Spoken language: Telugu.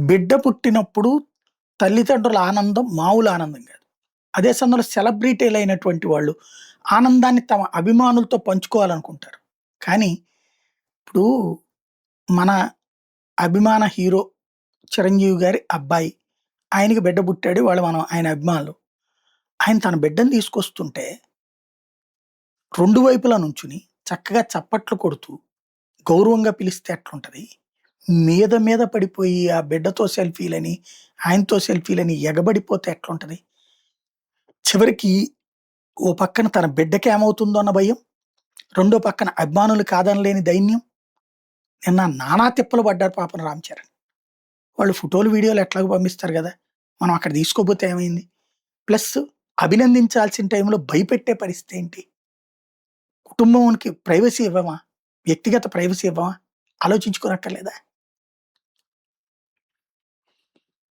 బిడ్డ పుట్టినప్పుడు తల్లిదండ్రుల ఆనందం మామూలు ఆనందం కాదు. అదే సమయంలో సెలబ్రిటీలైనటువంటి వాళ్ళు ఆనందాన్ని తమ అభిమానులతో పంచుకోవాలనుకుంటారు. కానీ ఇప్పుడు మన అభిమాన హీరో 'చిరంజీవి' గారి అబ్బాయి. ఆయనకి బిడ్డ పుట్టాడు. మనం ఆయన అభిమానులు. ఆయన తన బిడ్డని తీసుకొస్తుంటే 2 వైపులా నుంచుని చక్కగా చప్పట్లు కొడుతూ గౌరవంగా పిలిస్తే ఎట్లుంటది? మీద మీద పడిపోయి ఆ బిడ్డతో సెల్ఫీలని, ఆయనతో సెల్ఫీలని ఎగబడిపోతే ఎట్లుంటది? చివరికి ఓ పక్కన తన బిడ్డకేమవుతుందో అన్న భయం, రెండో పక్కన అభిమానులు కాదనలేని దైన్యం. నిన్న నానా తిప్పలు పడ్డారు పాపం 'రామ్ చరణ్'. వాళ్ళు ఫోటోలు, వీడియోలు ఎట్లాగో పంపిస్తారు గదా! మనం అక్కడ తీసుకోపోతే ఏమైంది? ప్లస్ అభినందించాల్సిన టైంలో భయపెట్టే పరిస్థితేంటి? కుటుంబానికి ప్రైవసీ ఇవ్వమా? వ్యక్తిగత ప్రైవసీ ఇవ్వమా? ఆలోచించుకోనక్కర్లేదా?